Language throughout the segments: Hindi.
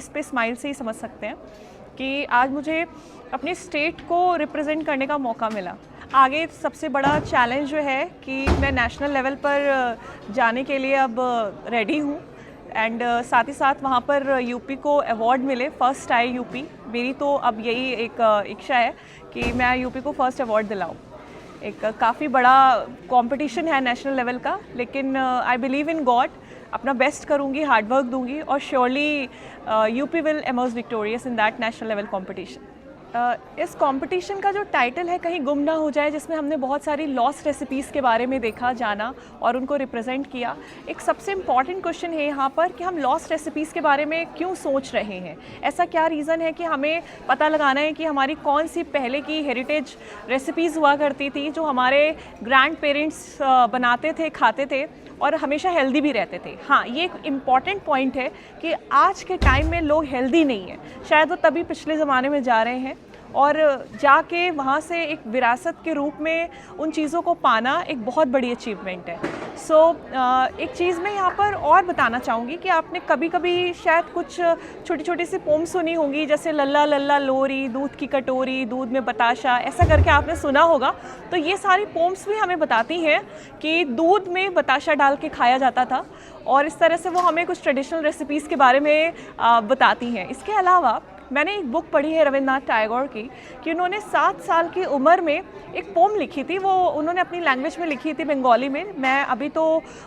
इस पे स्माइल से ही समझ सकते हैं कि आज मुझे अपनी स्टेट को रिप्रेजेंट करने का मौका मिला। आगे सबसे बड़ा चैलेंज जो है कि मैं नेशनल लेवल पर जाने के लिए अब रेडी हूँ एंड साथ ही साथ वहाँ पर यूपी को अवार्ड मिले, फर्स्ट आए यूपी। मेरी तो अब यही एक इच्छा है कि मैं यूपी को फर्स्ट अवार्ड दिलाऊँ। एक काफ़ी बड़ा कंपटीशन है नेशनल लेवल का, लेकिन आई बिलीव इन गॉड, अपना बेस्ट करूँगी, हार्ड वर्क दूँगी और surely UP will emerge victorious in that national level competition. इस कंपटीशन का जो टाइटल है कहीं गुम ना हो जाए, जिसमें हमने बहुत सारी लॉस्ट रेसिपीज़ के बारे में देखा, जाना और उनको रिप्रेजेंट किया। एक सबसे इम्पॉर्टेंट क्वेश्चन है यहाँ पर कि हम लॉस्ट रेसिपीज़ के बारे में क्यों सोच रहे हैं। ऐसा क्या रीज़न है कि हमें पता लगाना है कि हमारी कौन सी पहले की हेरिटेज रेसिपीज़ हुआ करती थी जो हमारे ग्रैंड पेरेंट्स बनाते थे, खाते थे और हमेशा हेल्दी भी रहते थे। हाँ, ये एक इम्पॉर्टेंट पॉइंट है कि आज के टाइम में लोग हेल्दी नहीं हैं। शायद वो तभी पिछले ज़माने में जा रहे हैं और जाके वहाँ से एक विरासत के रूप में उन चीज़ों को पाना एक बहुत बड़ी अचीवमेंट है। सो एक चीज़ मैं यहाँ पर और बताना चाहूँगी कि आपने कभी कभी शायद कुछ छोटी छोटी सी पोम सुनी होंगी, जैसे लल्ला लल्ला लोरी, दूध की कटोरी, दूध में बताशा, ऐसा करके आपने सुना होगा। तो ये सारी पोम्स भी हमें बताती हैं कि दूध में बताशा डाल के खाया जाता था और इस तरह से वो हमें कुछ ट्रेडिशनल रेसिपीज़ के बारे में बताती हैं। इसके अलावा मैंने एक बुक पढ़ी है रविंद्रनाथ टैगोर की कि उन्होंने 7 साल की उम्र में एक पोम लिखी थी। वो उन्होंने अपनी लैंग्वेज में लिखी थी, बंगाली में। मैं अभी तो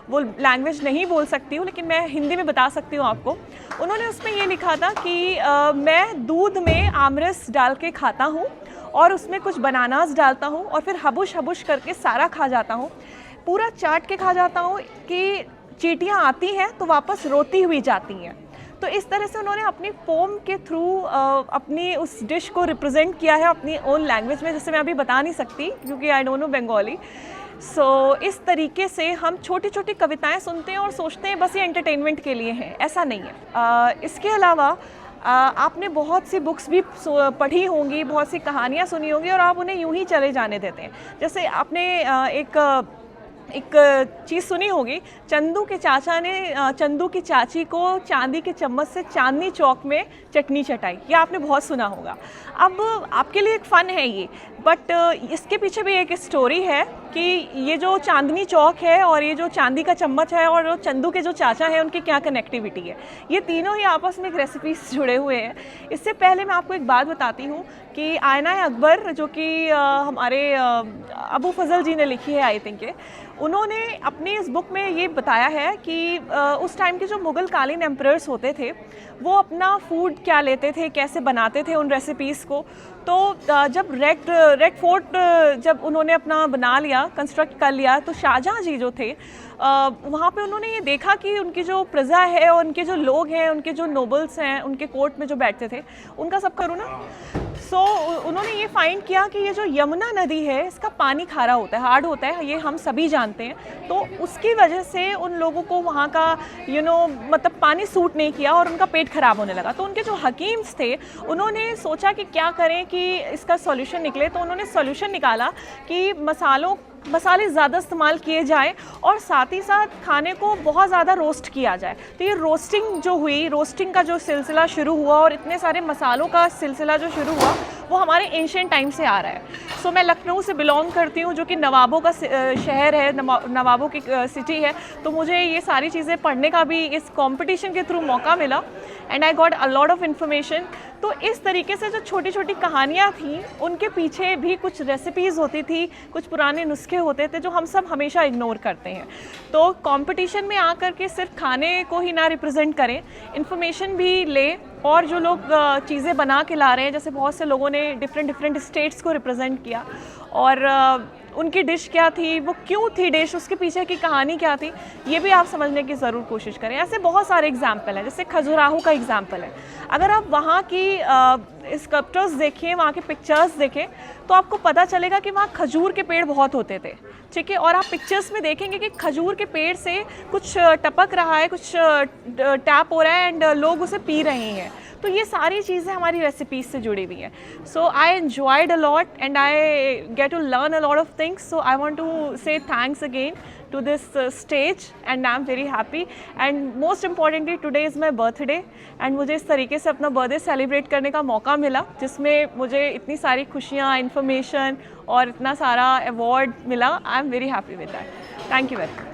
वो लैंग्वेज नहीं बोल सकती हूँ, लेकिन मैं हिंदी में बता सकती हूँ आपको। उन्होंने उसमें ये लिखा था कि मैं दूध में आमरस डाल के खाता हूँ और उसमें कुछ बनानास डालता हूँ और फिर हबुश हबुश करके सारा खा जाता हूँ, पूरा चाट के खा जाता हूँ कि चींटियाँ आती हैं तो वापस रोती हुई जाती हैं। तो इस तरह से उन्होंने अपनी पोम के थ्रू अपनी उस डिश को रिप्रेजेंट किया है अपनी ओन लैंग्वेज में, जिसे मैं अभी बता नहीं सकती क्योंकि आई डोंट नो बंगाली। सो इस तरीके से हम छोटी छोटी कविताएं सुनते हैं और सोचते हैं बस ये एंटरटेनमेंट के लिए है, ऐसा नहीं है। इसके अलावा आपने बहुत सी बुक्स भी पढ़ी होंगी, बहुत सी कहानियाँ सुनी होंगी और आप उन्हें यूं ही चले जाने देते हैं। जैसे आपने एक चीज़ सुनी होगी, चंदू के चाचा ने चंदू की चाची को चांदी के चम्मच से चांदनी चौक में चटनी चटाई। ये आपने बहुत सुना होगा। अब आपके लिए एक फ़न है ये, बट इसके पीछे भी एक स्टोरी है कि ये जो चांदनी चौक है और ये जो चांदी का चम्मच है और चंदू के जो चाचा हैं उनकी क्या कनेक्टिविटी है। ये तीनों ही आपस में एक रेसिपी से जुड़े हुए हैं। इससे पहले मैं आपको एक बात बताती हूँ कि आयना अकबर, जो कि हमारे अबू फजल जी ने लिखी है आई थिंक, उन्होंने अपनी इस बुक में ये बताया है कि उस टाइम के जो मुग़ल कालीन एम्परर्स होते थे वो अपना फूड क्या लेते थे, कैसे बनाते थे उन रेसिपीज़ को। तो जब रेड फोर्ट जब उन्होंने अपना बना लिया, कंस्ट्रक्ट कर लिया, तो शाहजहाँ जी जो थे वहाँ पे उन्होंने ये देखा कि उनकी जो प्रजा है और उनके जो लोग हैं, उनके जो नोबल्स हैं, उनके कोर्ट में जो बैठते थे, उनका सब करूँ ना। सो उन्होंने ये फाइंड किया कि ये जो यमुना नदी है इसका पानी खारा होता है, हार्ड होता है, ये हम सभी जानते हैं। तो उसकी वजह से उन लोगों को वहाँ का मतलब पानी सूट नहीं किया और उनका पेट खराब होने लगा। तो उनके जो हकीम्स थे उन्होंने सोचा कि क्या करें कि इसका सॉल्यूशन निकले। तो उन्होंने सॉल्यूशन निकाला कि मसाले ज़्यादा इस्तेमाल किए जाए और साथ ही साथ खाने को बहुत ज़्यादा रोस्ट किया जाए। तो ये रोस्टिंग जो हुई, रोस्टिंग का जो सिलसिला शुरू हुआ और इतने सारे मसालों का सिलसिला जो शुरू हुआ वो हमारे एंशिएंट टाइम से आ रहा है। सो मैं लखनऊ से बिलोंग करती हूँ, जो कि नवाबों का शहर है, नवाबों की सिटी है। तो मुझे ये सारी चीज़ें पढ़ने का भी इस कंपटीशन के थ्रू मौका मिला and I got a lot of information. तो इस तरीके से जो छोटी छोटी कहानियाँ थी उनके पीछे भी कुछ रेसिपीज़ होती थी, कुछ पुराने नुस्खे होते थे जो हम सब हमेशा इग्नोर करते हैं। तो कंपटीशन में आकर के सिर्फ खाने को ही ना रिप्रेजेंट करें, इन्फॉर्मेशन भी लें। और जो लोग चीज़ें बना के ला रहे हैं, जैसे बहुत से लोगों ने डिफरेंट स्टेट्स को रिप्रेजेंट किया और उनकी डिश क्या थी, वो क्यों थी डिश, उसके पीछे की कहानी क्या थी, ये भी आप समझने की ज़रूर कोशिश करें। ऐसे बहुत सारे एग्जाम्पल हैं, जैसे खजुराहो का एग्जाम्पल है। अगर आप वहाँ की स्कल्पचर्स देखें, वहाँ के पिक्चर्स देखें, तो आपको पता चलेगा कि वहाँ खजूर के पेड़ बहुत होते थे, ठीक है। और आप पिक्चर्स में देखेंगे कि खजूर के पेड़ से कुछ टपक रहा है, कुछ टैप हो रहा है एंड लोग उसे पी रहे हैं। तो ये सारी चीज़ें हमारी रेसिपीज़ से जुड़ी हुई हैं। So I enjoyed a lot and I get to learn a lot of things. So I want to say thanks again to this stage and I'm very happy and most importantly today is my birthday and मुझे इस तरीके से अपना बर्थडे सेलिब्रेट करने का मौका मिला जिसमें मुझे इतनी सारी खुशियाँ, इन्फॉर्मेशन और इतना सारा अवार्ड मिला. I am very happy with that. Thank you very much.